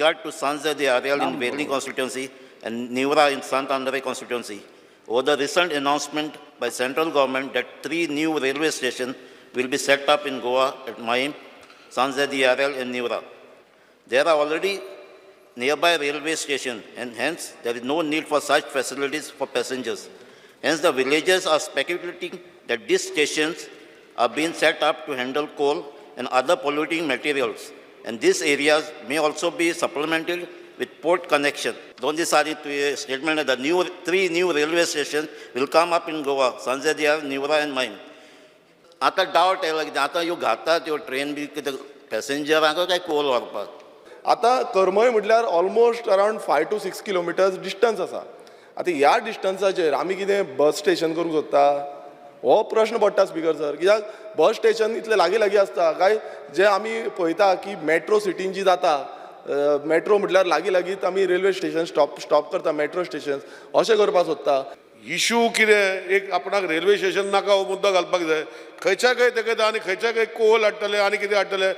regard to Sanzadi Areal in Valley constituency and Nivra in Sant Andre constituency, over the recent announcement by central government that 3 new railway stations will be set up in Goa at Maim, Sanzadi Areal and Nivra. There are already nearby railway stations and hence there is no need for such facilities for passengers. Hence the villagers are speculating that these stations are being set up to handle coal and other polluting materials, and these areas may also be supplemented with port connection. Don't this statement that the 3 new railway stations will come up in Goa, Sanzadiya, Nivra and Maim. आता doubt येयला कितें आतां ह्यो घातात ह्यो train बी कितें पॅसेंजरांक काय Coal व्हरपाक. आता करमय म्हटल्यार almost around 5 to 6 kilometres distance आसा. आता ह्या डिस्टन्साचेर आमी कितें बस स्टेशन करूंक सोदता हो प्रश्न पडटा स्पिकर सर. कित्याक बस स्टेशन इतले लागीं लागीं आसता काय जे आमी पळयता की मेट्रो सिटीन जी जाता, मेट्रो म्हटल्यार लागीं लागींच आमी रेल्वे स्टेशन स्टॉप करता, मेट्रो स्टेशन अशें करपाक सोदता. इशू कितें एक आपणाक रेल्वे स्टेशन नाका हो मुद्दो घालपाक जाय. खंयच्या खंय तेका आनी खंयच्या खंय कोल हाडटले आनी कितें हाडटले.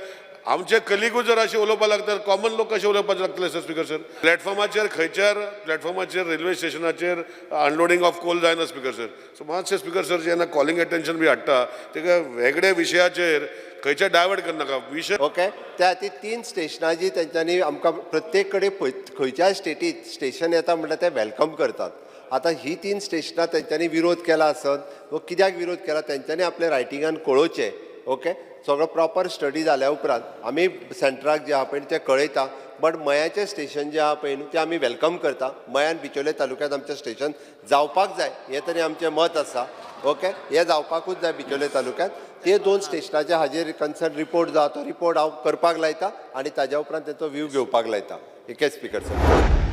आमचे कलिगूच जर अशें उलोवपाक लागता कॉमन लोक कशें उलोवपाक लागतले सर स्पिकर सर. प्लॅटफॉर्माचेर खंयच्यार प्लॅटफॉर्माचेर रेल्वे स्टेशनाचेर अनलोडिंग ऑफ कोल जायना स्पिकर सर. सो मातशें स्पिकर सर जेन्ना कॉलिंग अटेन्शन बी हाडटा तेका वेगळ्या विशयाचेर खंयच्या डायवर्ट करनाका विशय. ओके, त्या ती 3 स्टेशनां जी तेंच्यांनी आमकां प्रत्येक कडेन खंयच्या स्टेटीत स्टेशन येता म्हणल्यार ते वेलकम करतात. आता ही 3 स्टेशनां तेंच्यांनी विरोध केला आसत व कित्याक विरोध केला तेंच्यांनी आपल्या रायटिंगान कळोवचें. ओके, सगळो प्रॉपर स्टडी जाल्या उपरांत आमी सेंटराक जे आहा पळय ते कळयता. बट मयाचें स्टेशन जें आहा पळय न्हू तें आमी वेलकम करता. मयान बिचोले तालुक्यांत आमचें स्टेशन जावपाक जाय हें तरी आमचें मत आसा. ओके, हें जावपाकूच जाय बिचोले तालुक्यांत. ते 2 स्टेशनाचे हाजेर कन्सर्न रिपोर्ट जाता तो रिपोर्ट हांव करपाक लायता आनी ताज्या उपरांत तेचो व्यू घेवपाक लायता. एके स्पिकर सर.